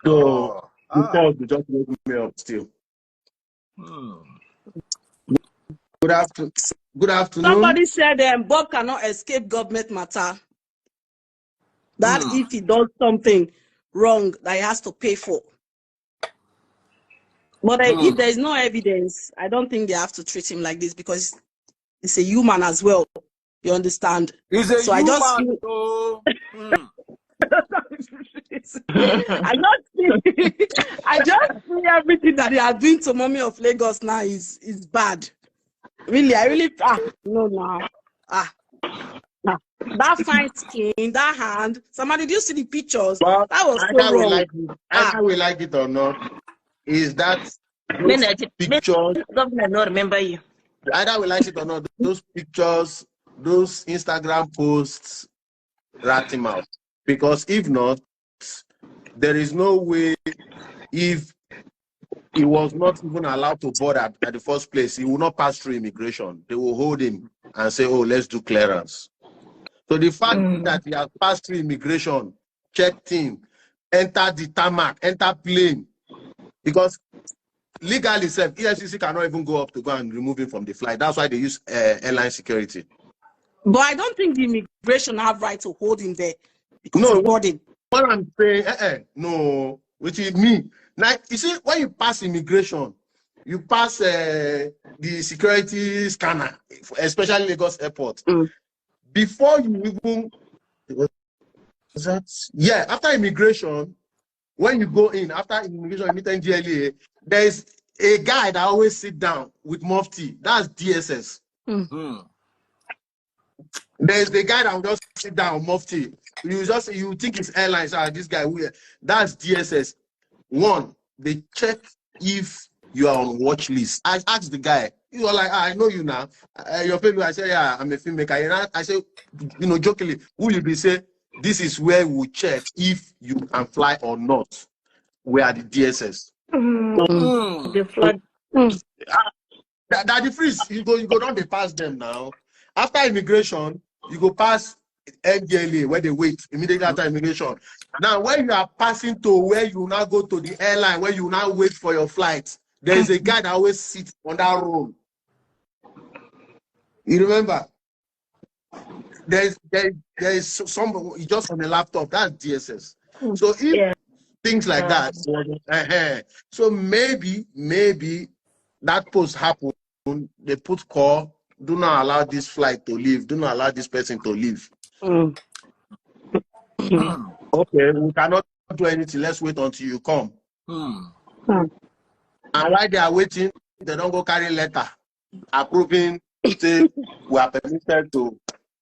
So because they just woke me up still. Good afternoon. Good afternoon. Somebody said Bob cannot escape government matter. That if he does something wrong, that he has to pay for. But if there is no evidence, I don't think they have to treat him like this because he's a human as well. You understand? He's a so human. I just feel everything that they are doing to Mommy of Lagos now is bad. Really, that fine skin, that hand. Somebody, did you see the pictures? But that was so wrong. Either we like it or not, is that pictures? Governor, no remember you. Either we like it or not, those pictures, those Instagram posts, rat him out. Because if not, there is no way. If he was not even allowed to board at the first place, he will not pass through immigration. They will hold him and say, "Oh, let's do clearance." So the fact that he has passed through immigration, checked in, entered the tarmac, entered plane, because legally, EFCC cannot even go up to go and remove him from the flight. That's why they use airline security. But I don't think the immigration have right to hold him there. No, what I'm saying, no, which is me. Now, you see, when you pass immigration, you pass the security scanner, especially Lagos Airport. Before you even, after immigration, when you go in, after immigration, you meet NGLA, there's a guy that always sit down with Mufti. That's DSS. There's the guy that will just sit down, Mufti. You think it's airlines, this guy, that's DSS. One, they check if you are on watch list. I asked the guy, he was like, I know you now. Your film, I say, yeah, I'm a filmmaker. I say, jokingly, will you be say, this is where we check if you can fly or not. We are the DSS. The flag. That the freeze, you go down, they pass them now. After immigration, you go past NGLA where they wait immediately after immigration. Now, when you are passing to where you now go to the airline, where you now wait for your flight, there is a guy that always sits on that room. You remember? There is somebody just on a laptop. That's DSS. So if things like that, so maybe that post happened. They put call. Do not allow this flight to leave. Do not allow this person to leave. Okay, we cannot do anything. Let's wait until you come. And while they are waiting, they don't go carry letter approving, say we are permitted to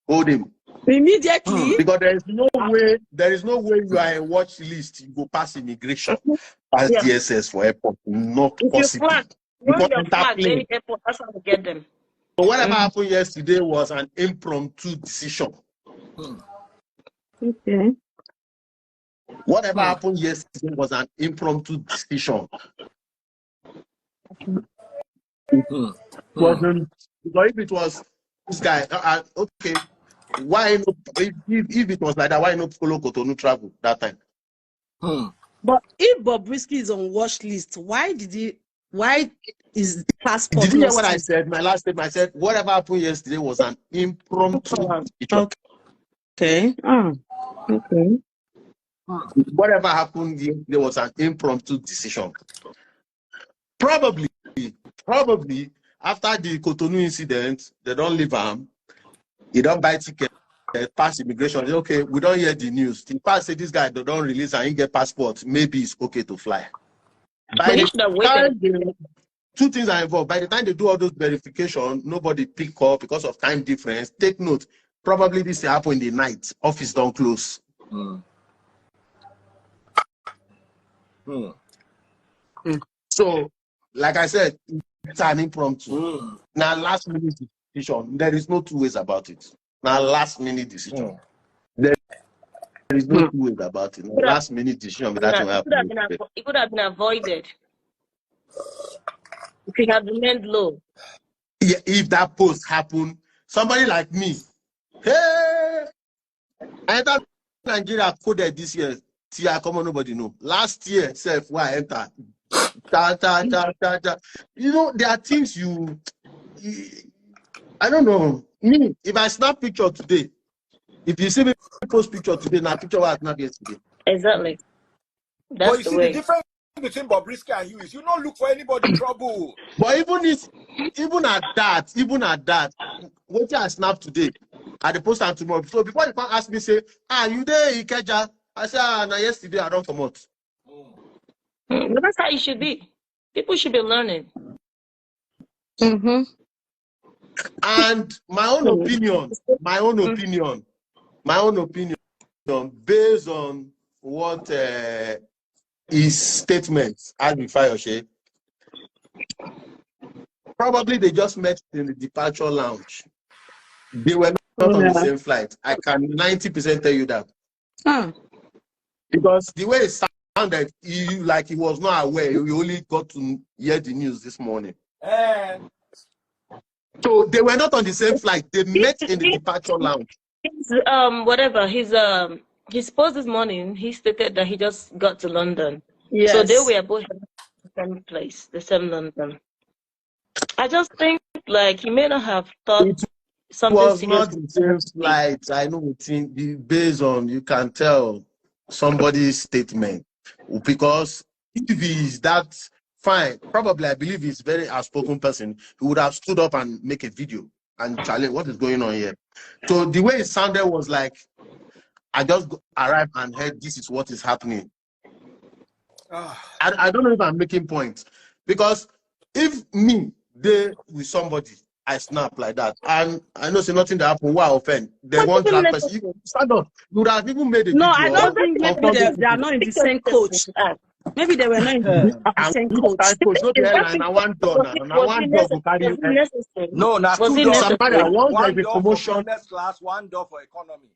hold him immediately. Because there is no way you are a watch list. You go pass immigration, pass DSS for airport. Not possible. Airport, that's how to get them. So whatever happened yesterday was an impromptu decision. Okay. Whatever happened yesterday was an impromptu decision. Wasn't because if it was this guy, okay, why no? If it was like that, why no follow Cotonou travel that time? But if Bobrisky is on watch list, why is the passport? Did you hear what I said? My last statement, I said whatever happened yesterday was an impromptu decision. Okay. Okay. Whatever happened yesterday was an impromptu decision. Probably after the Cotonou incident, they don't leave him. He don't buy ticket, pass immigration. Okay, we don't hear the news. The past say this guy they don't release and he get passport. Maybe it's okay to fly. Two things are involved. By the time they do all those verification, nobody pick up because of time difference. Take note. Probably this will happen in the night. Office don't close. So, like I said, it's an impromptu. Now, last minute decision. There is no two ways about it. Now, last minute decision. There is no two ways about it. Now, last minute decision. It could have been avoided. If it had remained low. Yeah, if that post happened, somebody like me, hey, I thought Nigeria coded this year year, come on, nobody know. Last year, self, where I enter. You know, there are things I don't know. Me, if I snap picture today, if you see me post picture today, now picture what I snap yesterday. Exactly. That's But you the see way. the difference between Bobrisky and you is you don't look for anybody trouble. But even at that, what I snap today, at the post and tomorrow. So before you can ask me, say, you there, Ikeja? I say, now yesterday I don't come out. But that's how it should be. People should be learning. Mm-hmm. And my own opinion, based on what his statements, probably they just met in the departure lounge. They were not on the same flight. I can 90% tell you that. Because the way it sounded, like he was not aware. He only got to hear the news this morning. So they were not on the same flight. They met in the departure lounge. His post this morning, he stated that he just got to London. Yes. So they were both in the same place, the same London. I just think like he may not have thought something was serious. Not the same flight. I know based on, you can tell somebody's statement, because if he is that fine, probably I believe he's very outspoken person, he would have stood up and make a video and challenge what is going on here. So the way it sounded was like, I just arrived and heard this is what is happening. I don't know if I'm making points, because if me there with somebody, I snap like that, and I know say nothing that happened. Why offend? They want that person. You stand up. You would have even made a video. No, I don't think maybe they are not in the same coach. Maybe they were not in the same coach. I want to carry. No, not two doors. One door for business class, one door for economy.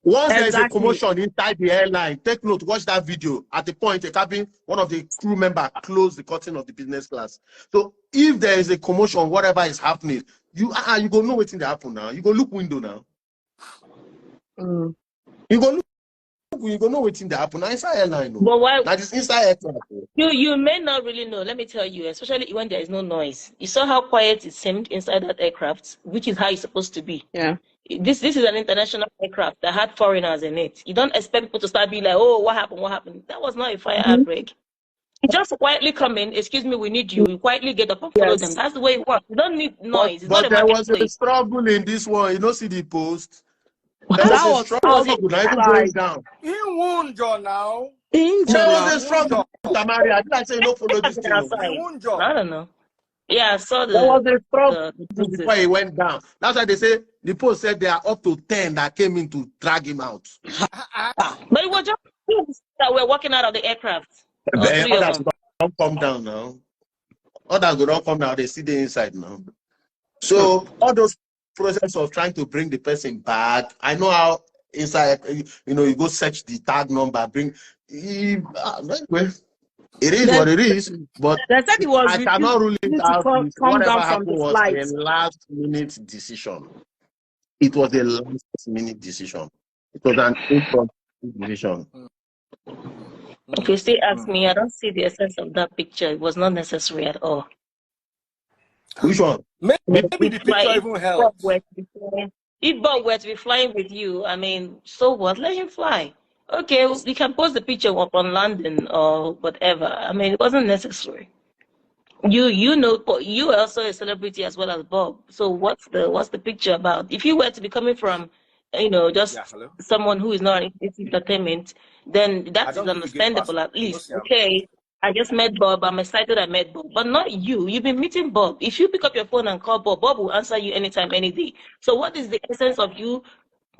Once there is a commotion inside the airline, take note, watch that video. At the point, a cabin, one of the crew members closed the curtain of the business class. So if there is a commotion, whatever is happening, you go know what's in the happen now. You go look window now. You go know what's in the happen now. Inside airline. No. But why? That is inside aircraft. You may not really know. Let me tell you, especially when there is no noise. You saw how quiet it seemed inside that aircraft, which is how it's supposed to be. Yeah. This is an international aircraft that had foreigners in it. You don't expect people to start being like, oh, what happened? What happened? That was not a fire outbreak. You just quietly come in, excuse me, we need you. You quietly get up and follow them. That's the way it works. You don't need noise. But there was a struggle in this one. You know, see the post. There was a struggle going down. He won John now. There was a struggle. Tamari, I didn't say you don't follow this thing. I don't know. Yeah, I saw there was a struggle before he went down. That's why they say the post said there are up to 10 that came in to drag him out. But it was just that were walking out of the aircraft. Others don't come down now. Others don't come down. They see the inside now. So all those process of trying to bring the person back. I know how inside, you go search the tag number, it is what it is, but they said it was I cannot rule it out. Whatever happened was a last-minute decision. It was a last-minute decision. It was an impromptu decision. If you still ask me, I don't see the essence of that picture. It was not necessary at all. Which one? Maybe the picture even helps. If Bob were to be flying with you, I mean, so what? Let him fly. Okay, we can post the picture up on London or whatever. I mean, it wasn't necessary. You know, you are also a celebrity as well as Bob. So what's the picture about? If you were to be coming from, just someone who is not in entertainment, then that's understandable at least. Okay, I just met Bob. I'm excited I met Bob, but not you. You've been meeting Bob. If you pick up your phone and call Bob, Bob will answer you anytime, any day. So what is the essence of you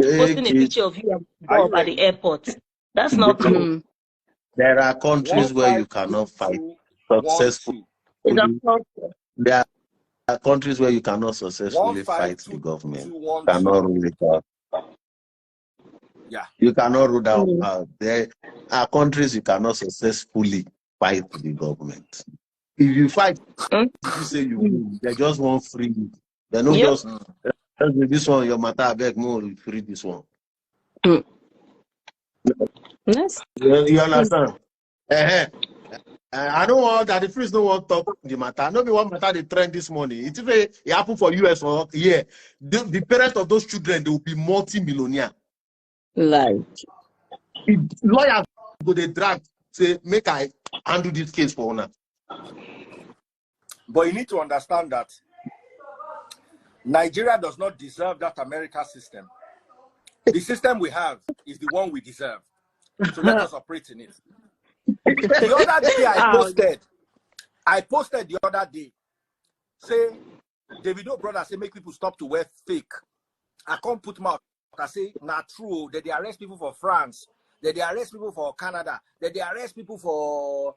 posting a picture of you and Bob at the airport? That's not cool. There are countries where you cannot fight successfully. There are countries where you cannot successfully fight the government. You cannot rule it out. Yeah. You cannot rule that out. There are countries you cannot successfully fight the government. If you fight, you say you win. They just want free. They don't just this one, your matter, I beg more, free this one. Yes. You understand? I don't want that the freeze don't want to talk the matter. Nobody want matter the trend this morning. It's if it happen for US for yeah. The parents of those children, they will be multi-millionaire. Like Lawyers go they drag say make I handle this case for honor. But you need to understand that Nigeria does not deserve that America system. The system we have is the one we deserve. So let us operate in it. The other day I posted the other day, say, Davido brother say make people stop to wear fake. I can't put mouth. I say, not true, that they arrest people for France, that they arrest people for Canada, that they arrest people for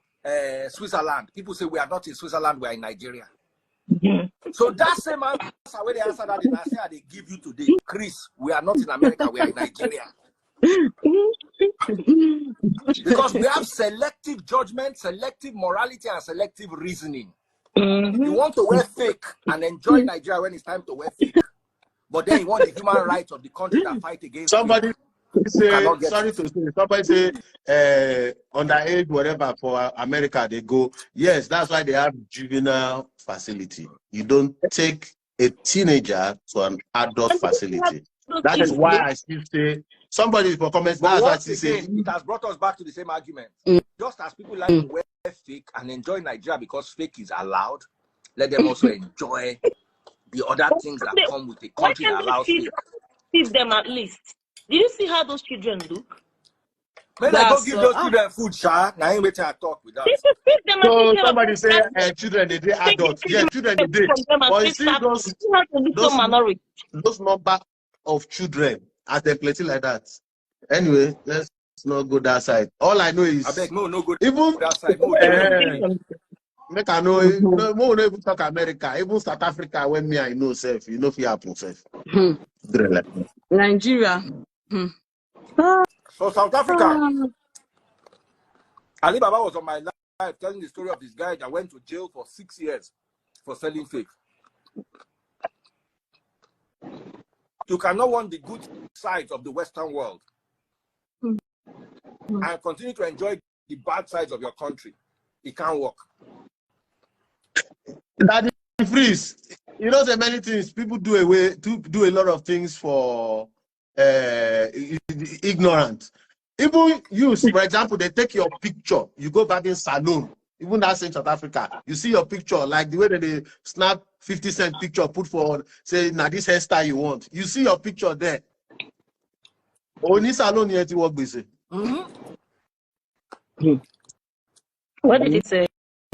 Switzerland. People say we are not in Switzerland, we are in Nigeria. So that same answer where they answer that, I say they give you today, Chris, we are not in America, we are in Nigeria. Because we have selective judgment, selective morality, and selective reasoning. If you want to wear fake and enjoy Nigeria when it's time to wear fake, but then you want the human rights of the country that fight against somebody say, sorry to say, somebody say underage whatever for America they go. Yes, that's why they have juvenile facility. You don't take a teenager to an adult facility. That is why I still say somebody for comments. That's why I still say it has brought us back to the same argument. Just as people like to wear fake and enjoy Nigeria because fake is allowed, let them also enjoy the other things that come with a country that allows fake. Feed them at least. Do you see how those children look? When I go give those children food, Sha, now ain't waiting I talk with us. Feed them so somebody say children they do adults. Yeah, children they do. But you see those number of children as they play like that. Anyway, let's not go that side. All I know is I beg no go even that side. make I know no even talk America, even South Africa when me I know self, you know if you happen self. Nigeria. So South Africa. Ali Baba was on my live telling the story of this guy that went to jail for 6 years for selling fake. You cannot want the good sides of the Western world and continue to enjoy the bad sides of your country. It can't work. That is freeze. You know, there are many things people do a lot of things for ignorant. Even you, for example, they take your picture, you go back in saloon, even that's in South Africa, you see your picture, like the way that they snap 50-cent picture, put for, say, now this hairstyle you want. You see your picture there. Only salon yet work busy. What did he say?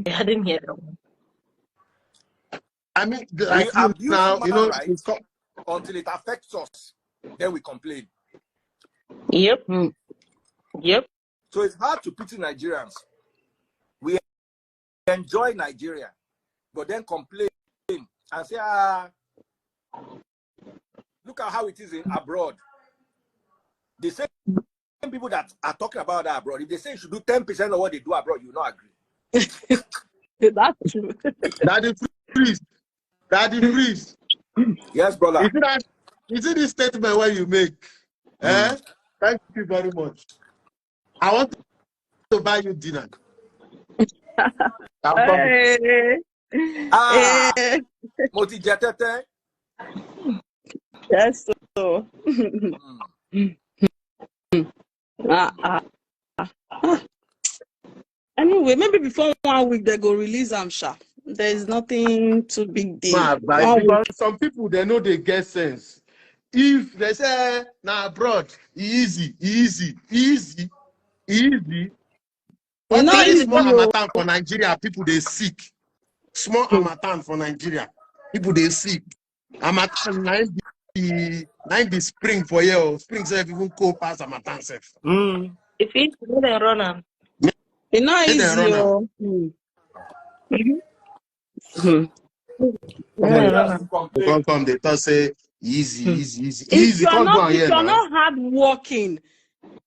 I didn't hear that one. I mean, like now, you know, until it affects us, then we complain. Yep. Yep. So it's hard to pity Nigerians. We enjoy Nigeria, but then complain and say, look at how it is abroad. The same people that are talking about that abroad, if they say you should do 10% of what they do abroad, you will not agree. That's true. Daddy freeze. Daddy freeze. Yes, brother. You see this statement where you make? Thank you very much. I want to buy you dinner. Moti Jetete. Yes, so. Anyway, maybe before 1 week they go release Amsha. There is nothing too big deal. Because some people they know they get sense. If they say now abroad, easy. But not easy. Small Amatan for Nigeria, people they sick. Small Amatan for Nigeria, people they sick. Amatan 90 spring for you. Spring self even cold pass Amatan self. If it's good and run on. It's not easy. Come, they thought say easy. If you are not hard working,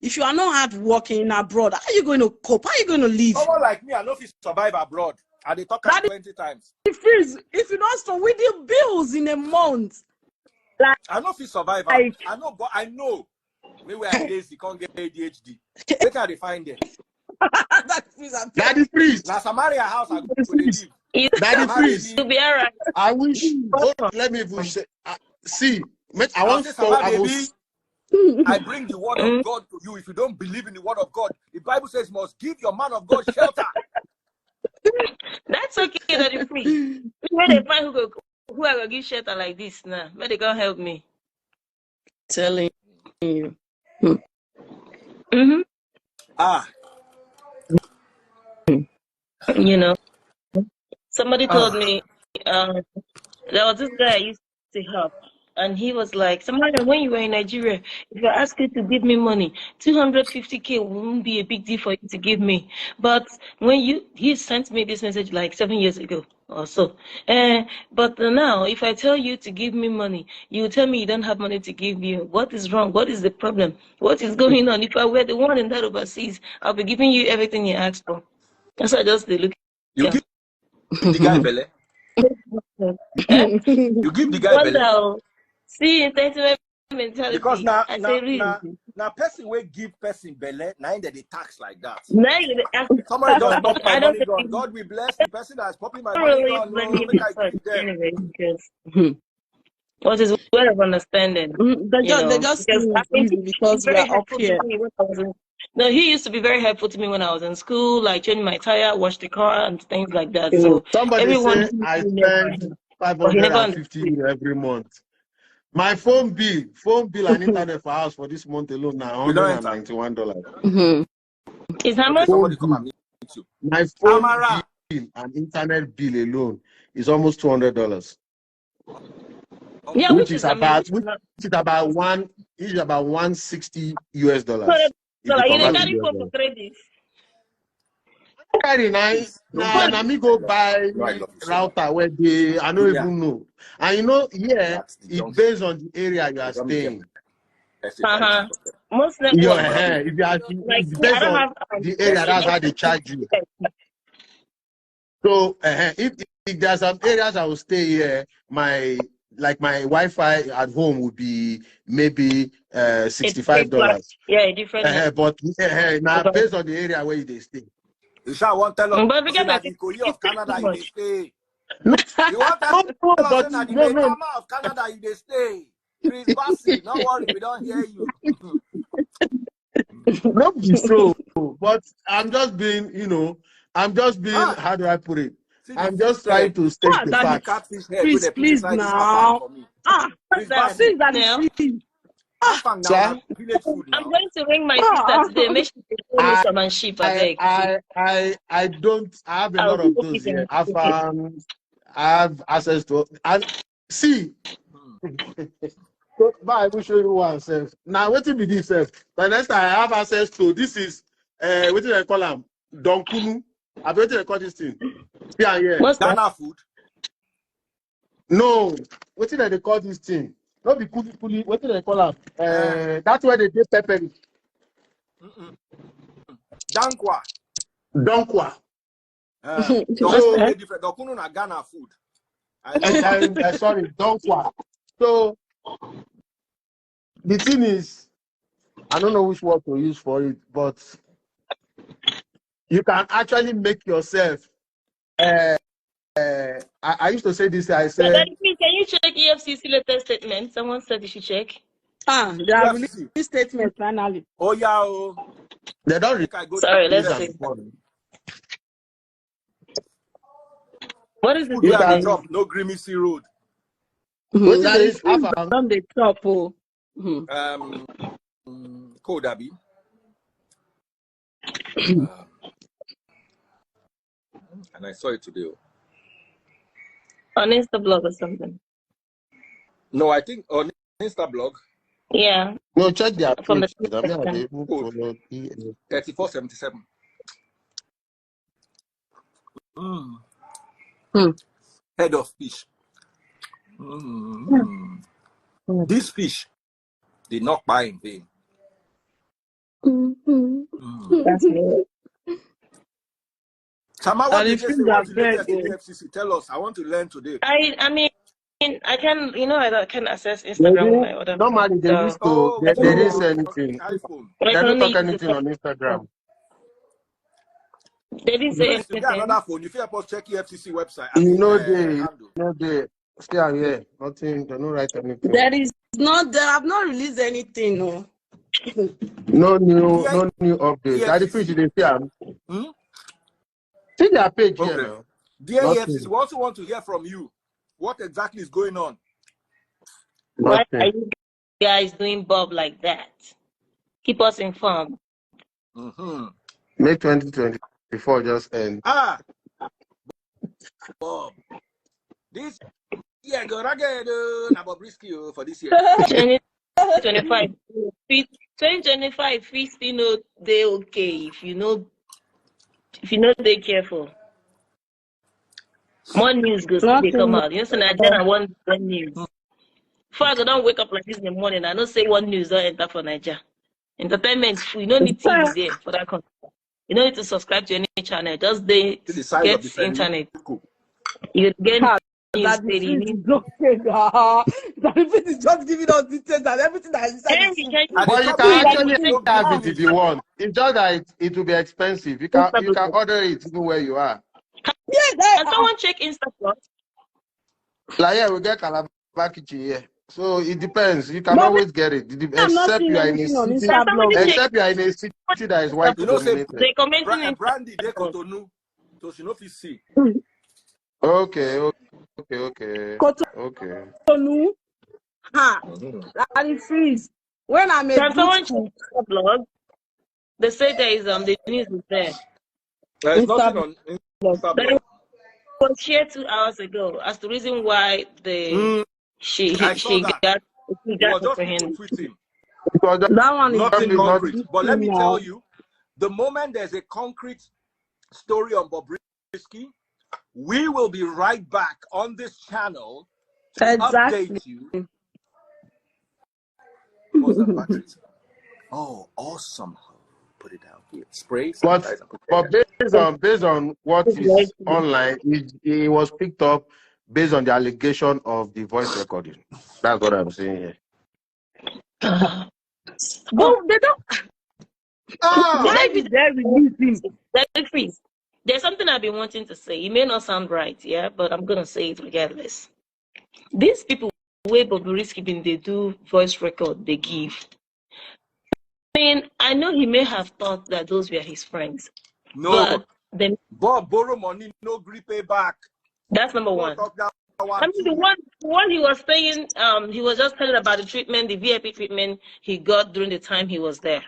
if you are not hard working abroad, how are you going to cope? How are you going to live? Someone like me, I know if you survive abroad, and they talk 20 times. If you don't stop with the bills in a month, I know if you survive. I know, but I know Me we are lazy, can't get ADHD. Where can they find them? Daddy Freeze. Now Samaria house I go to live. Daddy Freeze. You'll be alright. I wish. Oh, let me even say. See, I want to stop. I bring the word of God to you. If you don't believe in the word of God, the Bible says you must give your man of God shelter. That's okay, Daddy Freeze. Where they find who I gonna give shelter like this now? Where they gonna help me? Telling you. Mm-hmm. You know, somebody told me there was this guy I used to help, and he was like, Samara, when you were in Nigeria, if I ask you to give me money, 250K won't be a big deal for you to give me. But when he sent me this message like 7 years ago or so. But now, if I tell you to give me money, you tell me you don't have money to give you. What is wrong? What is the problem? What is going on? If I were the one in that overseas, I'll be giving you everything you asked for. That's why I just look. You give the guy belly. You give the guy belly. See, entitlement mentality. Because now person will give person belly, now that they tax like that. Now somebody just pop my money gun. God will bless the person that's popping my money gun. No, make I give them. Anyway, because what is word of understanding? They just because we are up here. No, he used to be very helpful to me when I was in school, like changing my tire, wash the car, and things like that. So somebody said I spend 550 every month. My phone bill and internet for house for this month alone now $191. Is how much? Somebody come and meet you. My phone bill and internet bill alone is almost $200. Yeah, which is about $160 US. So you didn't carry phone for 3 days. Carry now me go buy router where I don't even know. And you know, it's based on the area you are staying. Most if you are based on the area, that's how they charge you. So if there's some areas I will stay here, my Wi-Fi at home would be maybe $65. Yeah, different. But now based on the area where they stay. You shall want to tell us that the Korea of Canada you stay. You want to tell us that the Mama of Canada you stay. Chris Bassey, don't worry, we don't hear you. Not be so, but I'm just being, how do I put it? I'm just trying to state the fact. Please now. Please. I'm going to ring my sister today. Make sure they me some and sheep. I have a lot of those here. I have access to and see. I will show you one self. Now what be this self? The next time I have access to this is what do I call them? Donkunu. I bet you call this thing. Yeah. What's Ghana food? No. What did they call this thing? Not be kuli. What do they call them? That's where they do pepper. Dankwa. Different. Dokunu na Ghana food. Sorry, Dankwa. So the thing is, I don't know which word to use for it, but you can actually make yourself. I used to say this. I said, can you check EFCC latest statement? Someone said you should check. They are releasing statement finally. Oh yeah. They don't. Sorry, let's see. What is this? No Grimacy Road. That is from the top. Kodabi. And I saw it today. On Instablog or something. No, I think on Instablog. Yeah. No, check their from page. the 3477. Head of fish. This fish did not buy in vain. That's me. Sama, what did you say? What the FCC? Tell us. I want to learn today. I mean, I can, I can access Instagram with my other phone. Normally, they So, used to, Oh, they didn't so say anything. iPhone. but I They can don't only talk use the anything on Instagram. They didn't say Prince, you get anything. another phone. You feel about check EFCC website. I You mean, know handle. they still here. Nothing, they don't write anything. There is not, they have not released anything, no. No Dear new update. That the fish EFCC. they see. Hmm? See their page here Okay. now. Dear EFCC, Nothing. we also want to hear from you. What exactly is going on? Why are Nothing. you guys doing Bob like that? Keep us informed. Mm-hmm. May 2024 just end. Ah, Bob. This year, go again, Bobrisky for this year. 2025. 2025 fees still no they okay if you know they careful. More news goes they come out. You know, so Nigeria one news. Before I go don't wake up like this in the morning, I don't say one news don't enter for Nigeria. Entertainment free. You don't need TV there for that content. You don't need to subscribe to any channel. Just they The size get of the penny. internet. You get news That the steady. feed is okay. That the feed is just giving us details and everything that is inside Then the you feed. can But you top can line, actually no have ground it if is you want. It's just that it will be expensive. You can order it even where you are. Yeah, Can someone check Instagram? Like yeah, we get Calabar kitchen here. So it depends. You can but always get it. I'm not Except seeing you are in a anything on city. Can Insta blog. somebody check? Except you are in a city that is white You know, say dominated. They commenting in Brandy, they Cotonou. So she know if you see. Okay. Kotonu, ha, that is freeze. When I'm a Can good someone check school, the blog? They say there is the news is there. There's Insta nothing on blog. Insta That blog. was shared 2 hours ago as the reason why she I saw that. got It was just people apprehended. tweeting. Because That one is Nothing not concrete. But let me now. tell you, the moment there's a concrete story on Bobrisky, we will be right back on this channel to Exactly. update you. What's that batteries? Oh, awesome. Put it down here. Spray. but sanitizer. based on what is online, it was picked up based on the allegation of the voice recording. That's what I'm saying here. But they don't. Why Why did they release him? There's something I've been wanting to say. It may not sound right, yeah, but I'm gonna say it regardless. These people way Bobrisky been they do voice record they give. I mean, I know he may have thought that those were his friends. No. But then Bob borrow money, no gree pay back. that's number one. I mean, the one he was saying, he was just telling about the treatment, the VIP treatment he got during the time he was there.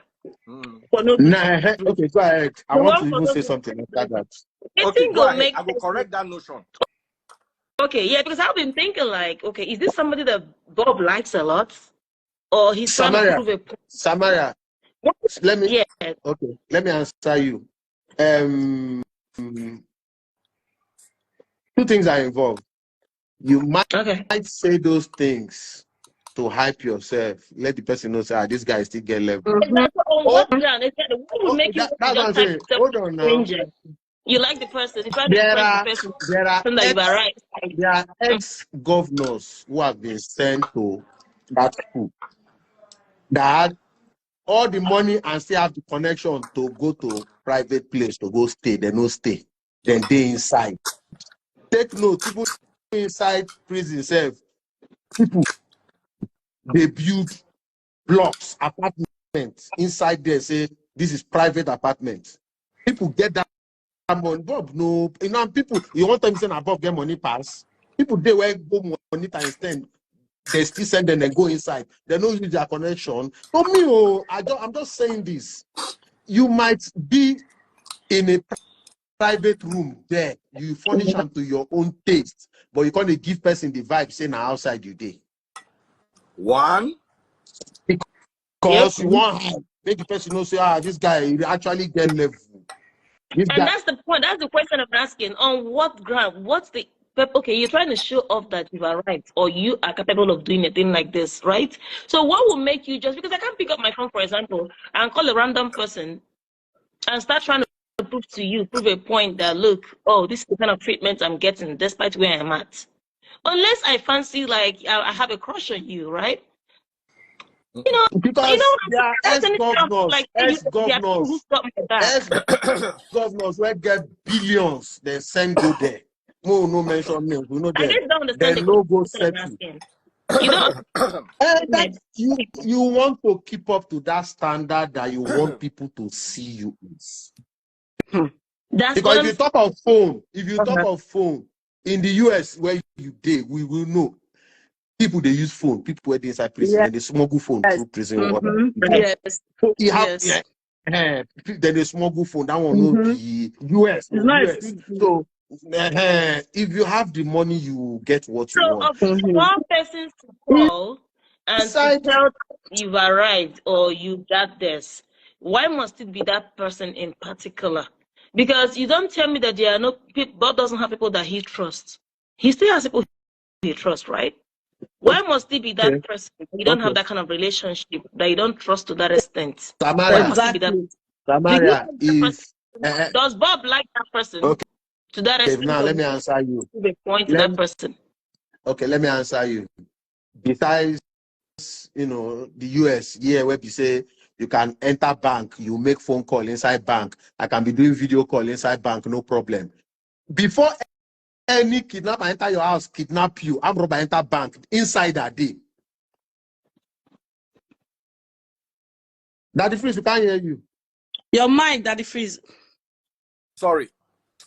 For no Okay, go ahead. I The want one to for even those say something after that. Okay, go ahead. I will correct that notion. Okay, yeah, because I've been thinking like, okay, is this somebody that Bob likes a lot? Or he's trying to prove a point? Samaria, let me Yeah. okay, let me answer you. Two things are involved. You might say those things to hype yourself. Let the person know, say, this guy still get level. On what ground? What would make you that's what I'm saying. Hold on now. You like the person. If I There are ex-governors who have been sent to that school that had all the money and still have the connection to go to private place to go stay. They no stay. Then they inside. Take note, people inside prison self, people they build blocks, apartments inside there. Say this is private apartment. People get that money. Bob, no, people. You want them to say above get money pass. People they will go money times 10. They still send them and go inside. They don't use their connection. For me, I'm just saying this. You might be in a private room there. You furnish them to your own taste, but you can't give person the vibe saying outside you day. One, because you want to make the person know say, this guy actually get level. That's the point. That's the question I'm asking. On what ground? What's the okay? You're trying to show off that you are right or you are capable of doing a thing like this, right? So what will make you just because I can't pick up my phone, for example, and call a random person and start trying to prove a point that look, oh, this is the kind of treatment I'm getting despite where I'm at. Unless I fancy, like, I have a crush on you, right? You know, Because Yeah. ex-governors, like, you, there are people who got my back. ex-governors will get billions, they send go there. No mention names, we know I them. just don't understand They the no go question I'm settle. asking. You don't That you want to keep up to that standard that you want people to see you is. That's Because what if you talk of phone in the US where you did, we will know people they use phone, people were inside prison, Yes. then they smuggle phone through prison water. Yes. So you have Yes. then they smuggle phone. That one will Mm-hmm. be US. It's not a US. big deal. So if you have the money, you get what you So want. of one person to call and to Inside tell you've arrived or you got this, why must it be that person in particular? Because you don't tell me that there are no people, God doesn't have people that he trusts. He still has people he trusts, right? Why must it be that person? You don't have that kind of relationship, that you don't trust to that extent. Why must it be that? Exactly. Samaria, Do you like that if person? Does Bob like that person okay, to that extent? now let me answer you. Give a point to that person. Okay, let me answer you. Besides, the US, where you say you can enter bank, you make phone call inside bank. I can be doing video call inside bank, no problem. Before any kidnapper enter your house, kidnap you, armed robber enter bank, inside that day. Daddy Freeze, we can't hear you. Your mind, Daddy Freeze. Sorry.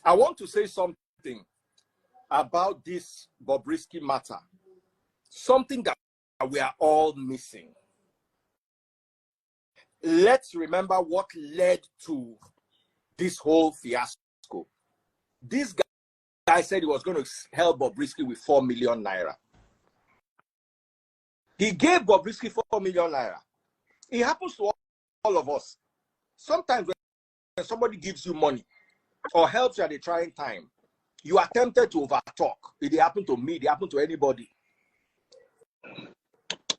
I want to say something about this Bobrisky matter. Something that we are all missing. Let's remember what led to this whole fiasco. This guy said he was going to help Bobrisky with 4 million naira. He gave Bobrisky 4 million naira. It happens to all of us. Sometimes when somebody gives you money or helps you at a trying time, you are tempted to overtalk. It happened to me, it happened to anybody.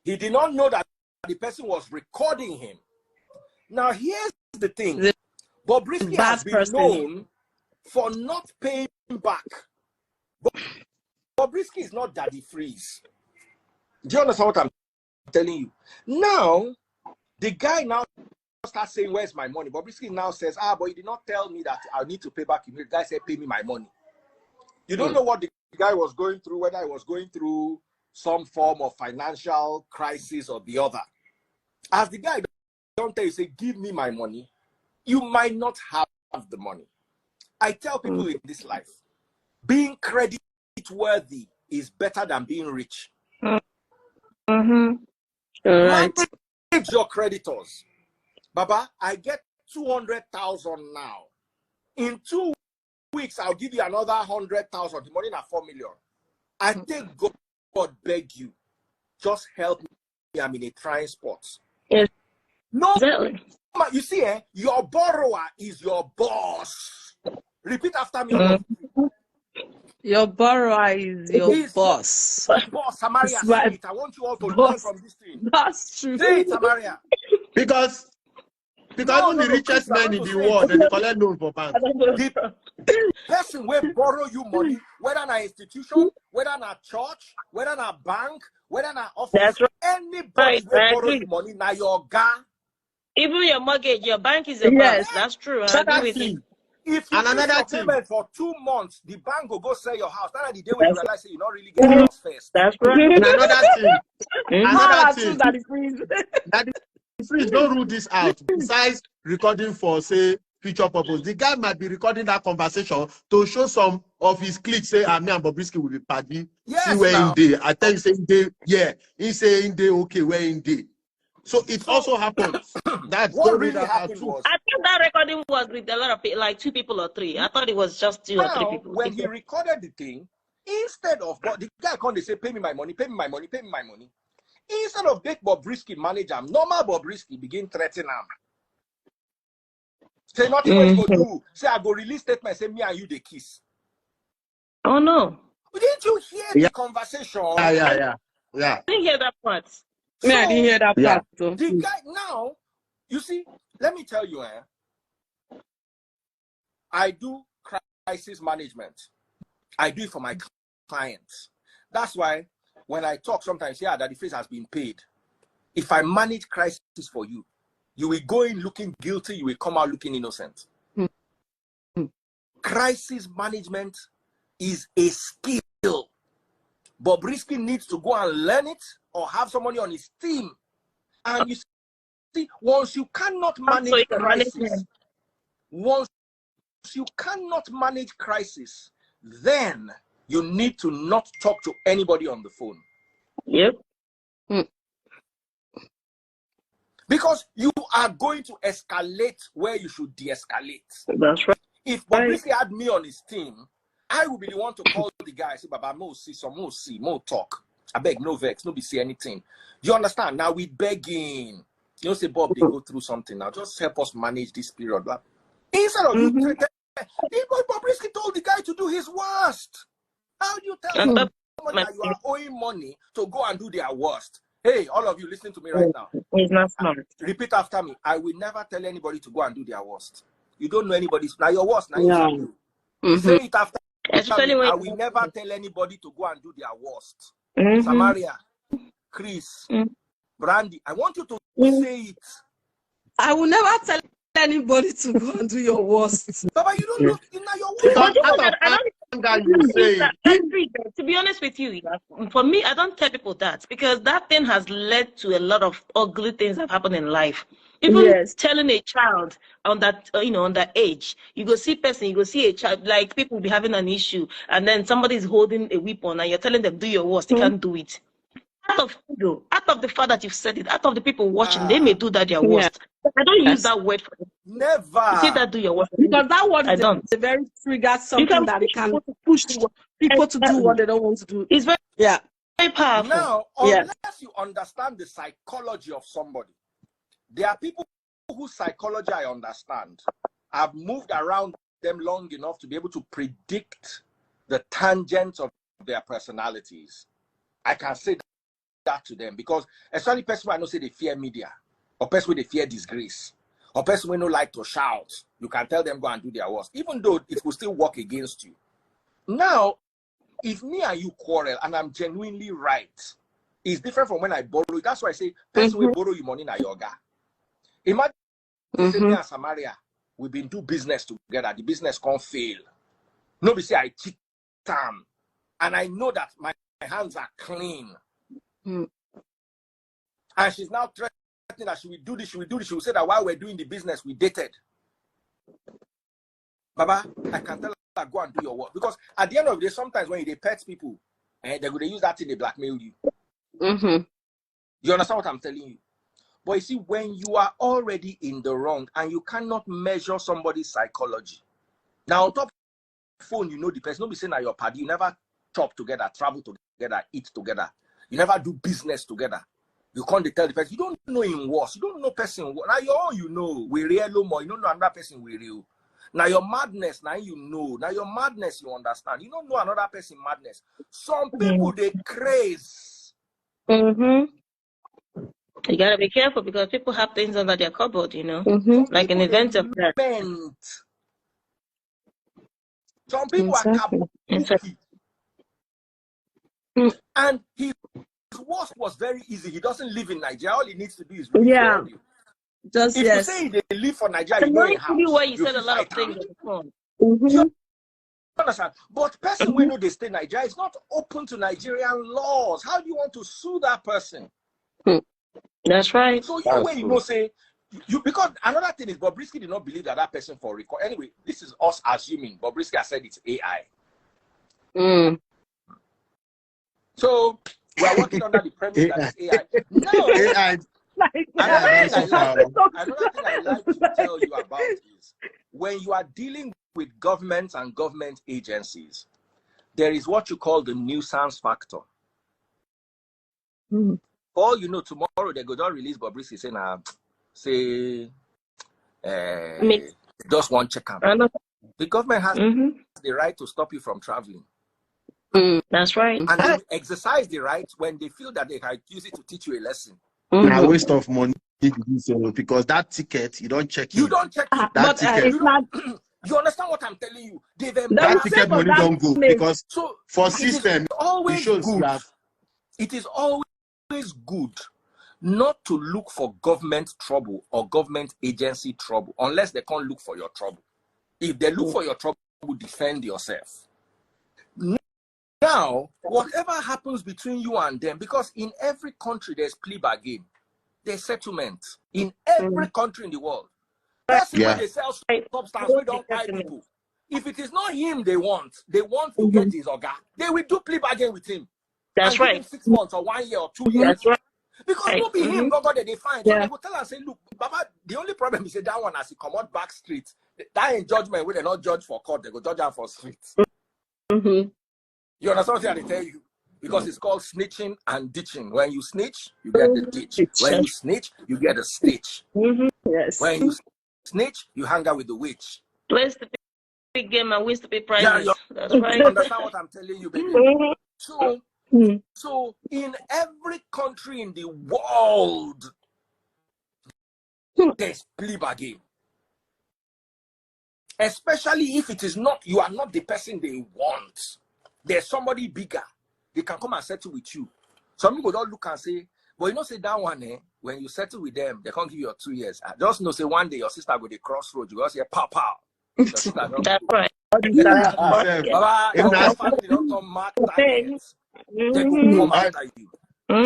He did not know that the person was recording him. Now, here's the thing. Bobrisky has been known for not paying back. Bobrisky is not Daddy Freeze. Do you understand what I'm telling you? Now, the guy now starts saying, where's my money? Bobrisky now says, but you did not tell me that I need to pay back. The guy said, pay me my money. You don't know what the guy was going through, whether he was going through some form of financial crisis or the other. As the guy don't tell you, say, give me my money, you might not have the money. I tell people in this life, being credit worthy is better than being rich. Right. Manage your creditors. Baba, I get 200,000 now. In 2 weeks, I'll give you another 100,000. The money na 4 million. I take God beg you, just help me. I'm in a trying spot. Yes. No, exactly. You see, your borrower is your boss. Repeat after me. Your borrower is your boss. Boss, Samaria, say it. I want you all to learn from this thing. That's true. Say it, Samaria. Because even the richest men in the world, they collect loan for bank. The person will borrow you money, whether in an institution, whether in a church, whether in a bank, whether in an office. That's right. Anybody will borrow you money, now your guy. Even your mortgage, your bank is a bank. That's true. I agree with you. If you miss your payment for 2 months, the bank will go sell your house. That's the day when you realize you're not really getting house first. That's right. Another thing. That Freeze, don't rule this out. Besides recording for, say, future purpose, the guy might be recording that conversation to show some of his cliques, say, me and Bobrisky will be party. Yes, see where in day. I tell you, saying day, he's saying day, okay, where in day. So it also happens. That's what really happened was, I think that recording was with a lot of people, like 2 people or 3. I thought it was just 2 or 3 people. When he recorded the thing, instead of the guy can't say, pay me my money, pay me my money, pay me my money. Instead of big Bobrisky manage him, normal Bobrisky begin threatening him. Say nothing what you go do. Say I go release statement, say me and you they kiss. Oh no. Didn't you hear the conversation? Yeah. I didn't hear that part. So, I didn't hear that part. The guy now, you see, let me tell you, I do crisis management. I do it for my clients. That's why when I talk sometimes, yeah, that the face has been paid. If I manage crisis for you, you will go in looking guilty, you will come out looking innocent. Crisis management is a skill. Bobrisky needs to go and learn it or have somebody on his team. And you see, once you cannot manage crisis, then you need to not talk to anybody on the phone. Yep. Because you are going to escalate where you should de-escalate. That's right. If Bobrisky had me on his team, I would be the one to call the guy, say, Baba, more talk. I beg, no vex, no be say anything. You understand? Now we begging. You know, say, Bob, they go through something now. Just help us manage this period. Blah. Instead of you, Bobrisky told the guy to do his worst. How do you tell someone that you are owing money to go and do their worst? Hey, all of you listening to me right now. He's not smart. Repeat after me. I will never tell anybody to go and do their worst. You don't know anybody's. Now your worst. Now you say it after. Especially when I will never tell anybody to go and do their worst. Samaria, Chris, Brandy, I want you to say it. I will never tell anybody to go and do your worst. Baba, you don't know. You know your worst. To be honest with you, for me, I don't tell people that because that thing has led to a lot of ugly things that happen in life. Even telling a child on that, on that age, you go see person, you go see a child, like people be having an issue, and then somebody is holding a weapon, and you're telling them do your worst, they can't do it. Out of the fact that you've said it, out of the people watching, they may do that their worst. I don't use that word for it. Never. You say that do your worst. Because that word is a very trigger something that it can push people to do what they don't want to do. It's very powerful. Now, unless you understand the psychology of somebody, there are people whose psychology I understand. I've moved around them long enough to be able to predict the tangents of their personalities. I can say that to them because especially person I know say they fear media, or person they fear disgrace, or person we no like to shout. You can tell them go and do their worst, even though it will still work against you. Now, if me and you quarrel and I'm genuinely right, it's different from when I borrow. That's why I say person will borrow you money na yoga. Imagine me and Samaria, we've been do business together. The business can't fail. Nobody say I cheat them, and I know that my hands are clean. And she's now threatening that she will do this, she will do this. She will say that while we're doing the business, we dated. Baba, I can tell her, go and do your work. Because at the end of the day, sometimes when they pet people, they're going to use that thing, they blackmail you. You understand what I'm telling you? But you see, when you are already in the wrong and you cannot measure somebody's psychology. Now, on top of the phone, you know the person. Don't be saying that your party, you never chop together, travel together, eat together. You never do business together. You can't tell the person. You don't know him worse. You don't know person. Now you all you know. We real no more. You don't know another person we real. Now your madness, now you know. Now your madness, you understand. You don't know another person madness. Some people, they craze. You gotta be careful because people have things under their cupboard, like an event of that. Some people are kabuki. And his worst was very easy. He doesn't live in Nigeria. All he needs to do is record you. Just if you say they live for Nigeria, you know in house. Why you said a lot of things on the phone. You understand? But person we know they stay in Nigeria is not open to Nigerian laws. How do you want to sue that person? That's right. So you know say you because another thing is Bobrisky did not believe that person for record. Anyway, this is us assuming Bobrisky has said it's AI. So we are working under the premise that it's AI. No, AI. Another thing I like to tell you about is when you are dealing with governments and government agencies, there is what you call the nuisance factor. All you know, tomorrow they go down release Bobrisky saying, just one check out. The government has the right to stop you from traveling. That's right. And they exercise the right when they feel that they can use it to teach you a lesson. A waste of money because that ticket, you don't check it. You don't check it. But it's not You understand what I'm telling you? They've That ticket money don't go because so for system, always it shows good. that It is always good not to look for government trouble or government agency trouble unless they can't look for your trouble. If they look for your trouble, defend yourself. Now, whatever happens between you and them, because in every country there's plea bargain, there's settlement. In every country in the world. Person where they sell substance, we don't buy people. If it is not him they want to get his organ, they will do plea bargain with him. That's right. Give him 6 months or 1 year or 2 years. That's right. Because it will be him, God that they find. Yeah. So they will tell us, say, look, Baba, the only problem is that one as he come out back street, that in judgment, where they not judge for court, they go judge him for street. You understand what I tell you? Because it's called snitching and ditching. When you snitch, you get the ditch. When you snitch, you get the stitch. Yes. When you snitch, you hang out with the witch. Place the big game and wins the big prizes. That's right. You understand what I'm telling you, baby? So in every country in the world, there's plea bargain. Especially if it is not, you are not the person they want. There's somebody bigger. They can come and settle with you. Some people don't look and say, but you know, say that one, when you settle with them, they can't give you your 2 years. I just know, say one day your sister go to the crossroads, you just say, pow, pow. That's right. Baba, your family don't come mark targets. They go come after you.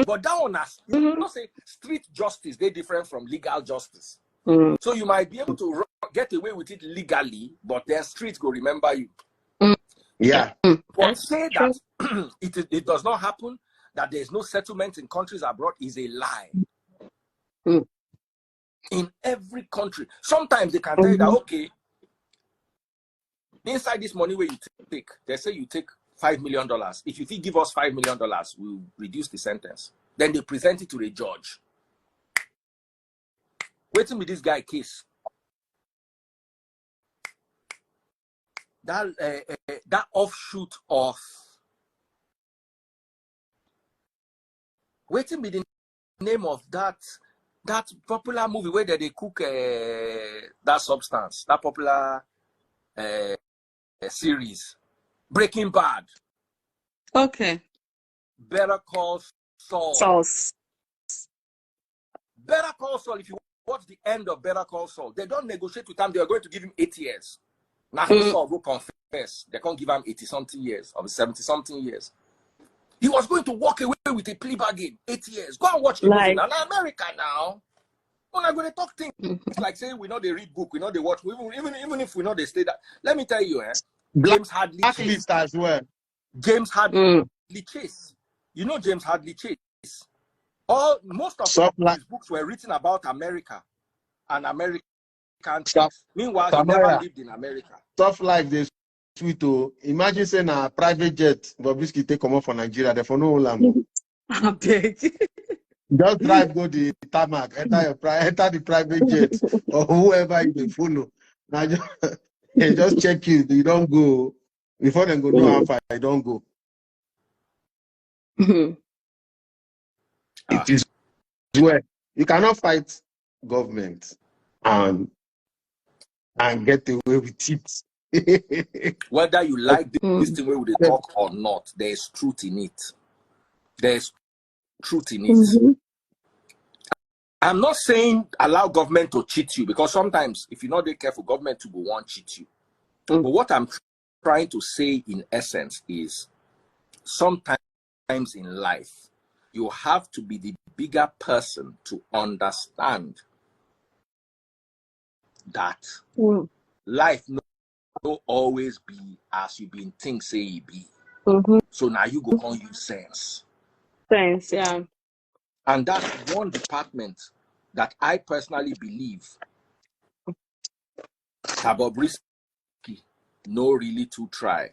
But that one, you know, say street justice, they're different from legal justice. So you might be able to get away with it legally, but their streets go remember you. yeah. But say that it does not happen, that there's no settlement in countries abroad is a lie. In every country. Sometimes they can tell you that, okay, inside this money where you take, they say you take $5 million. If you think give us $5 million, we'll reduce the sentence. Then they present it to the judge. Waiting with this guy case. That offshoot of waiting with the name of that popular movie where they cook that substance, that popular series, Breaking Bad. Okay. Better Call Saul. Sauce. Better Call Saul, if you watch the end of Better Call Saul, they don't negotiate with him, they are going to give him 8 years. Now Saul go confess. They can't give him 80-something years or 70-something years. He was going to walk away with a plea bargain, 8 years. Go and watch the movie now. Now America now. We're not going to talk things. It's like saying we know they read book, we know they watch, even if we know they stay that. Let me tell you, James Hadley Chase as well. James Hadley Chase. You know James Hadley Chase. Most of his books were written about America and American things. Meanwhile, he never lived in America. Stuff like this. Sweet. Imagine saying a private jet, Bobrisky take come off from Nigeria. They for no land. Just drive, go the tarmac, enter the private jet or whoever you follow. Now just check you. You don't go before they go. No, I don't go. It is where you cannot fight government and get away with it. Whether you like this thing where they talk or not, there is truth in it. There's truth in it. I'm not saying allow government to cheat you, because sometimes if you're not very careful, government will want to cheat you. But what I'm trying to say in essence is sometimes in life, you have to be the bigger person to understand that life no always be as you been think say it be. So now you go on use sense. Sense, yeah. And that's one department that I personally believe Bobrisky no really to try.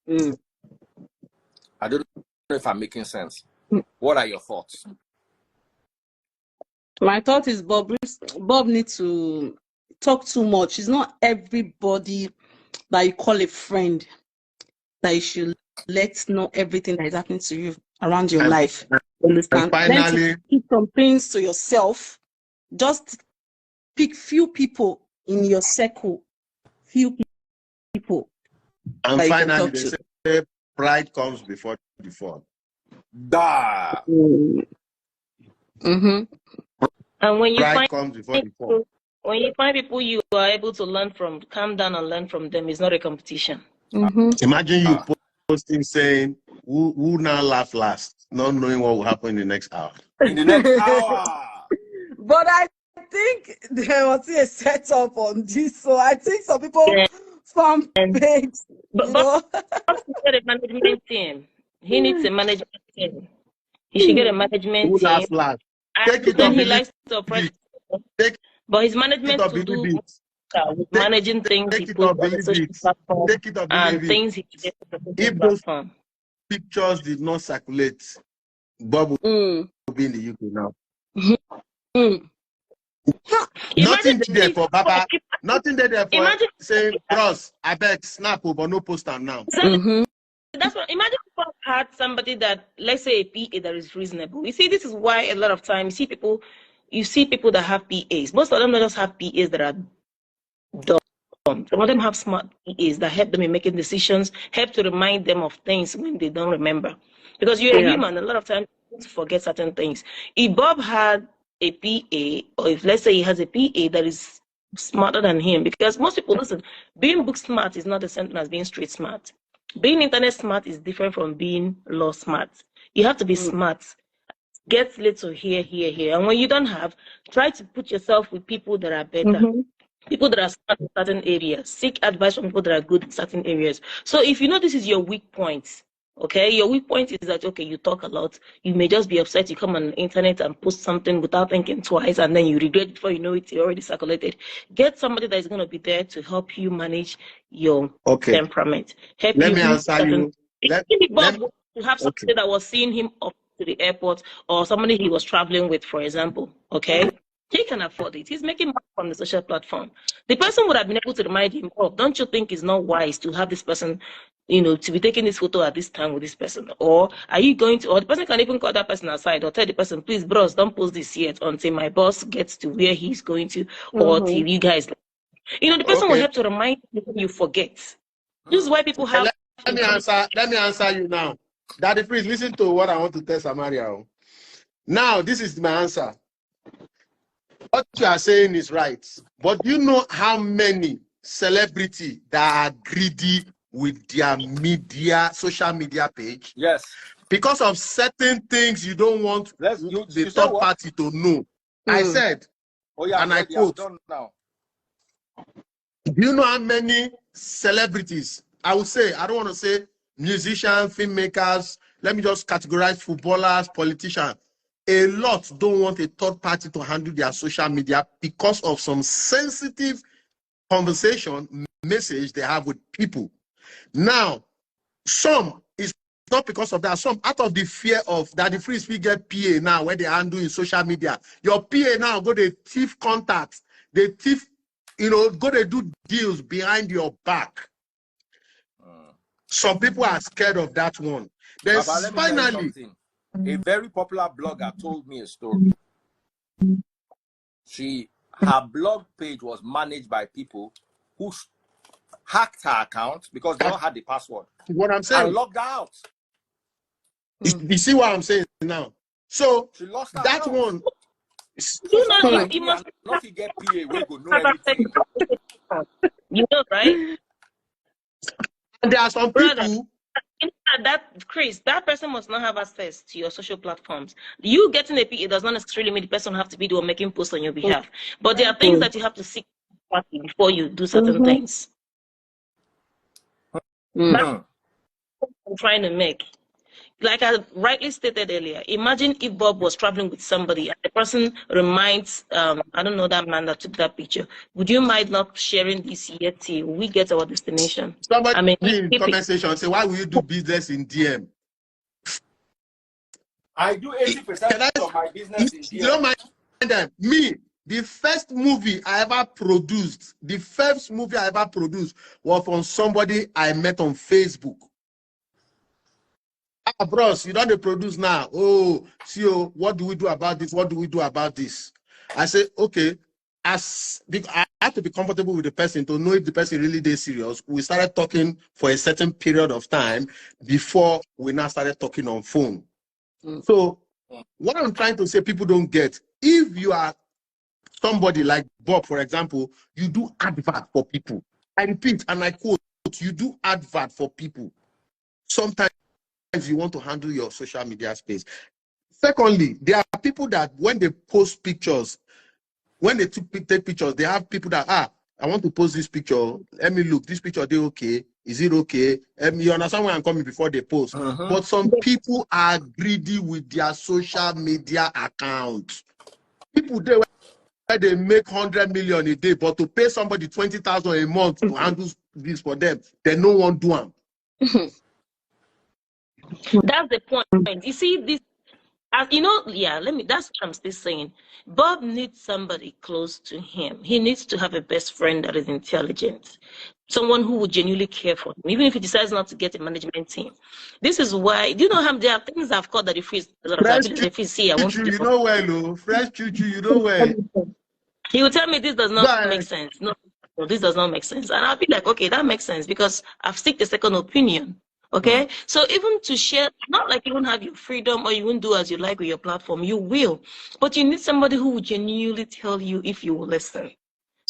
I don't know if I'm making sense. What are your thoughts? My thought is Bob needs to talk too much. It's not everybody that you call a friend that you should let know everything that is happening to you around your life. Understand? Finally, keep some things to yourself. Just pick few people in your circle, few people And that you can finally, talk they to. say pride comes before the fall. Da. Mm-hmm. And when you Pride find comes before the fall. when you find people you are able to learn from, calm down and learn from them. It's not a competition. Mm-hmm. Imagine you posting saying, who now laugh last, not knowing what will happen in the next hour. In the next hour. But I think there was a setup on this, so I think some people found page, But you know. he get a management team. He needs a management team. He should get a management Who team. laugh last? I Take it or understand he believe likes to operate, Take but his it management or to do believe it. with managing things he Take it or puts on the believe social it. platform Take it or and believe it. things he gets on the social If those platform. pictures did not circulate, Bob will be in the UK now. Nothing there for Baba. Nothing there for saying, bros, I beg, snap, but no poster now. Mm-hmm. That's what. Imagine if I had somebody that, let's say, a PA that is reasonable. You see, this is why a lot of times you see people that have PAs. Most of them don't just have PAs that are dumb. Some of them have smart PAs that help them in making decisions, help to remind them of things when they don't remember. Because you're a human, a lot of times you forget certain things. If Bob had a PA, or if let's say he has a PA that is smarter than him, because most people, listen, being book smart is not the same as being street smart. Being internet smart is different from being law smart. You have to be smart. Get little here. And when you don't have, try to put yourself with people that are better. People that are smart in certain areas. Seek advice from people that are good in certain areas. So if you know this is your weak point, okay, your weak point is that, okay, you talk a lot. You may just be upset. You come on the internet and post something without thinking twice, and then you regret before you know it, you already circulated. Get somebody that is going to be there to help you manage your temperament. Help Let you me answer you. Bob to have somebody that was seeing him up to the airport, or somebody he was traveling with, for example, okay? He can afford it. He's making money from the social platform. The person would have been able to remind him, oh, don't you think it's not wise to have this person, to be taking this photo at this time with this person? Or are you going to, or the person can even call that person aside or tell the person, please, bros, don't post this yet until my boss gets to where he's going to, or till you guys, the person will help to remind you when you forget. This is why people have. Let me answer you now. Daddy, please listen to what I want to tell Samaria. Now, this is my answer. What you are saying is right, but you know how many celebrities that are greedy with their social media page? Yes. Because of certain things you don't want the third party to know. I said, and I quote, now. Do you know how many celebrities, I would say, I don't want to say musicians, filmmakers, let me just categorize footballers, politicians. A lot don't want a third party to handle their social media because of some sensitive conversation, message they have with people. Now, some is not because of that. Some out of the fear of that the free speech get PA now where they handle in social media. Your PA now go to thief contacts, they thief, go to do deals behind your back. Some people are scared of that one. Then Papa, finally, a very popular blogger told me a story. Her blog page was managed by people who hacked her account because they all had the password. What I'm saying, and logged her out. You see what I'm saying now? So she lost her that house. one. You must not get PA. We go know everything. You know, right? And there are some people. Chris, that person must not have access to your social platforms. You getting a PA does not necessarily mean the person have to be the one making posts on your behalf. But there are things that you have to seek before you do certain things. That's what I'm trying to make. Like I rightly stated earlier, imagine if Bob was traveling with somebody and the person reminds, I don't know, that man that took that picture. Would you mind not sharing this yet till we get our destination? Somebody in the comment section say, why will you do business in DM? I do 80% of my business in DM. You don't mind them. Me, the first movie I ever produced was from somebody I met on Facebook. Ah, bros, you don't produce now. Oh, CEO, what do we do about this? What do we do about this? I say, okay, I have to be comfortable with the person to know if the person really is serious. We started talking for a certain period of time before we now started talking on phone. So what I'm trying to say, people don't get, if you are somebody like Bob, for example, you do advert for people. I repeat and I quote, you do advert for people. Sometimes you want to handle your social media space. Secondly, there are people that when they post pictures, when they take pictures, they have people that, I want to post this picture. Let me look. This picture, they okay? Is it okay? You understand where I'm coming before they post. But some people are greedy with their social media account. People there where they make 100 million a day, but to pay somebody 20,000 a month to handle this for them, they no one do them. That's the point. You see, this, as you know, that's what I'm still saying. Bob needs somebody close to him. He needs to have a best friend that is intelligent, someone who would genuinely care for him, even if he decides not to get a management team. This is why, do you know how there are things I've called that if he's see, I want to do. You know well, fresh chuchu, you know well. He will tell me this does not make sense. No, this does not make sense. And I'll be like, okay, that makes sense because I've seeked a second opinion. Okay, so even to share, not like you won't have your freedom or you won't do as you like with your platform, you will, but you need somebody who will genuinely tell you if you will listen.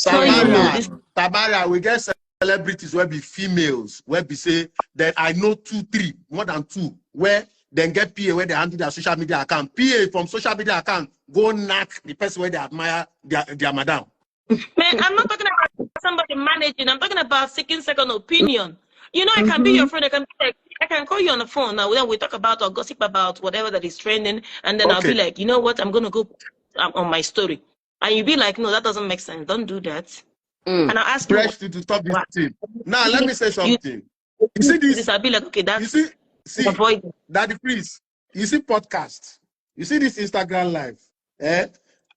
Tamara, we get celebrities where be females, where be say that I know 2, 3, more than 2, where then get PA where they handle their social media account. PA from social media account go knock the person where they admire their madam. Man, I'm not talking about somebody managing. I'm talking about seeking second opinion. You know, I can be your friend. I can call you on the phone now. Then we talk about or gossip about whatever that is trending, and then I'll be like, you know what? I'm gonna go on my story, and you'll be like, no, that doesn't make sense. Don't do that. And I'll ask you to stop this thing. Now let me say something. You see this? I'll be like, okay, that's see Daddy Freeze. You see podcast. You see this Instagram live.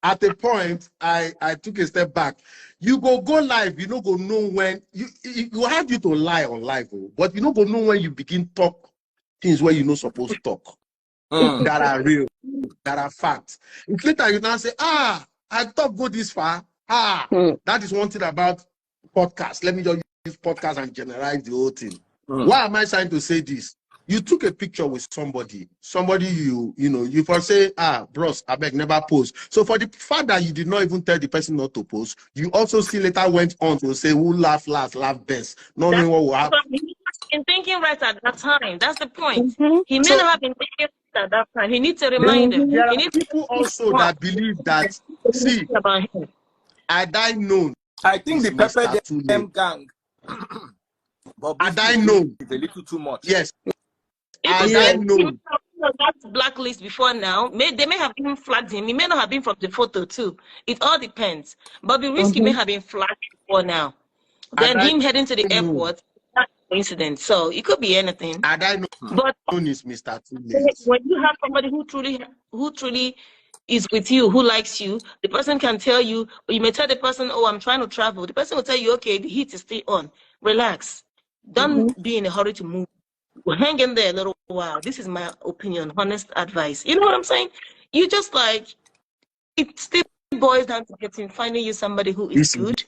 At a point, I took a step back. You go live, you don't go know when you have you to lie on live, but you don't go know when you begin talk things where you're not supposed to talk. That are real, that are facts. It's later you now say, I thought go this far. That is one thing about podcast. Let me just use podcast and generalize the whole thing. Why am I trying to say this? You took a picture with somebody you first say, bros, I beg never post. So for the fact that you did not even tell the person not to post, you also still later went on to say who laugh best, not knowing what will happen. He may not have been thinking right at that time. That's the point. He may not have been thinking right at that time. He needs a reminder. There are people also that believe that, see, had I known. I think the Pepper Dem gang. But had I known. It's a little too much. Yes. I know that blacklist before now. They may have even flagged him. He may not have been from the photo too. It all depends. Bobby Risky may have been flagged before now. Then him heading to the airport, that's an incident. So it could be anything. And I know, but is Mr. Too late. When you have somebody who truly is with you, who likes you, the person can tell you, or you may tell the person, oh, I'm trying to travel. The person will tell you, okay, the heat is still on. Relax. Don't be in a hurry to move. Well, hang in there a little while. This is my opinion, honest advice. You know what I'm saying? You just like, it still boils down to finding you somebody who is good.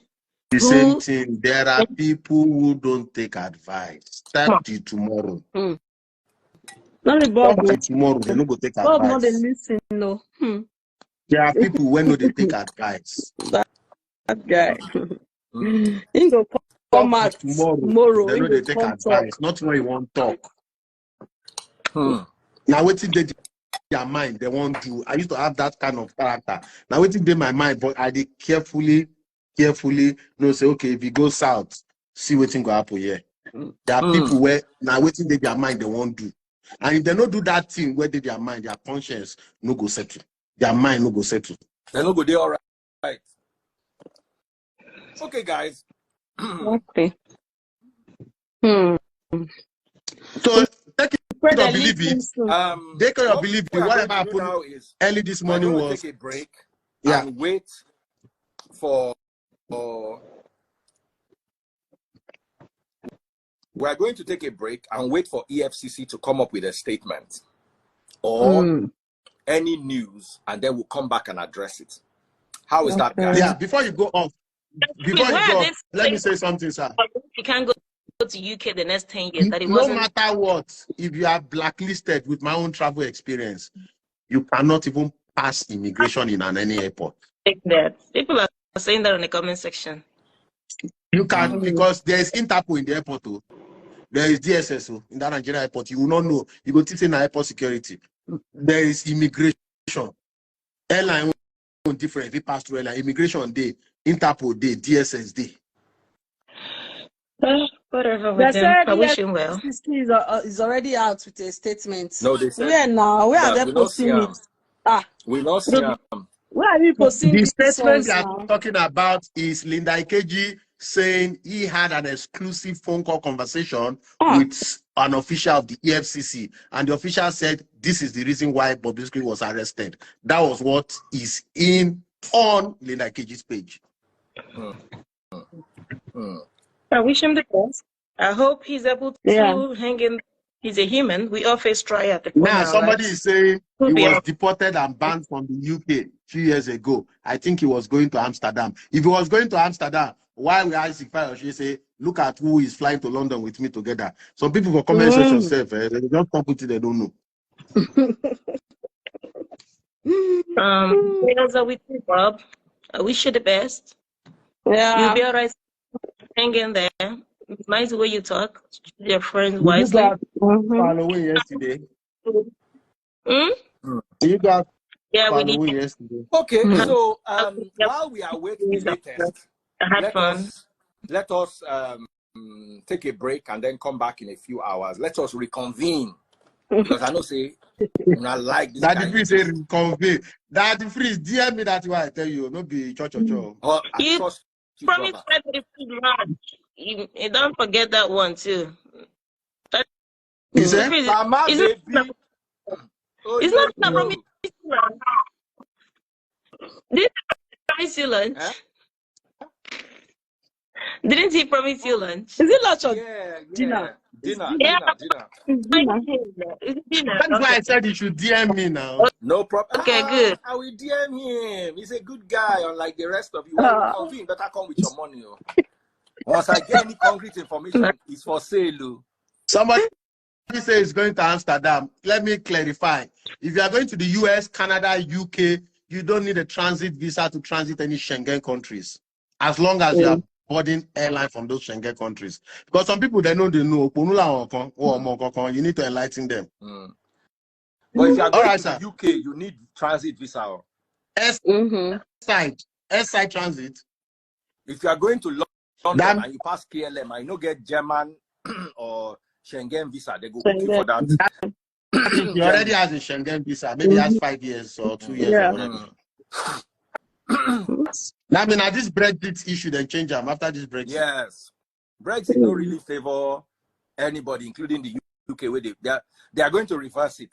The same thing. There are people who don't take advice. Start till tomorrow. Not Bob. Tomorrow, they don't go take Bob advice. not they listen, no. There are people who know they take advice. That guy. He go come out tomorrow. They know they take advice. Not when you want to talk. Now waiting they their mind, they want to. I used to have that kind of character. Now waiting they my mind, but I did carefully, say, okay, if you go south, see waiting go happen here. There are people where now waiting they their mind, they won't do. And if they don't do that thing where they their mind, their conscience no go settle. Their mind no go settle. They no go there all right. Okay, guys. Okay. So take it or believe it. Take it or believe it. Whatever happened early this morning was take a break and wait for we are going to take a break and wait for EFCC to come up with a statement or any news, and then we'll come back and address it. How is that, guys? Yeah, before you go off, let me say something, sir. You can't go to UK the next 10 years. That it No wasn't. matter what, if you are blacklisted, with my own travel experience, you cannot even pass immigration in any airport. People are saying that in the comment section. You can, because there is Interpol in the airport too. There is DSS in that Nigerian airport. You will not know. You go to airport security. There is immigration. Airline different. If you pass through airline, immigration day, Interpol day, DSS day. Whatever with them. I wish him well. Is already out with a statement. No, they said. Where now? Where are they posting it? We not see them. Where are we posting the these statement they now? are talking about is Linda Ikeji saying he had an exclusive phone call conversation with an official of the EFCC, and the official said this is the reason why Bobrisky was arrested. That was what is on Linda Ikeji's page. I wish him the best. I hope he's able to hang in. He's a human. We all face trial at the point. Now, somebody is saying he was deported and banned from the UK 2 years ago. I think he was going to Amsterdam. If he was going to Amsterdam, why we ask if she say, look at who is flying to London with me together? Some people for comment section say, they just talk with it, they don't know. Prayers are with you, Bob. I wish you the best. Yeah. You'll be all right. Hang in there. Mind the way you talk. Your friends wisely. Fall away yesterday. You got we need yesterday. Okay, so while we are waiting the latest, let us take a break and then come back in a few hours. Let us reconvene. Because I know say I like this. Daddy Free say reconvene. Daddy Free, dear me, that's why I tell you, no be church. Oh, I trust you, promise you don't forget that one too. Is it? It's not a promise. Did he promise you lunch? Didn't he promise you lunch? Is it lunch or dinner? Dinner. That's why I said you should DM me now. No problem. Okay, good. I will DM him. He's a good guy, unlike the rest of you. Convene, better come with your money. Once I get any concrete information, it's for sale. Somebody says he's going to Amsterdam. Let me clarify. If you are going to the US, Canada, UK, you don't need a transit visa to transit any Schengen countries. As long as you are boarding airline from those Schengen countries. Because some people, they know. You need to enlighten them. But if you are going to the UK, you need transit visa. S-side transit. If you are going to London and you pass KLM and you don't get German or Schengen visa, they go you for that. He already has a Schengen visa. Maybe he has 5 years or 2 years. I mean, at this Brexit issue, then change them after this Brexit. Yes. Brexit don't really favor anybody, including the UK. Where they are going to reverse it,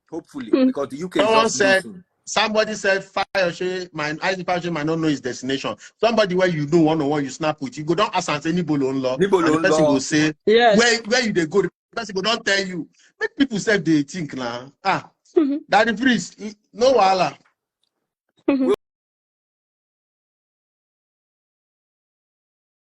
hopefully, because the UK somebody said Fayose might not know his destination. Somebody where you know one-on-one, you snap with, you go don't ask any bolo law. The person will say, where you they go, the person will not tell you. Make people say they think now. Daddy Priest, no wala.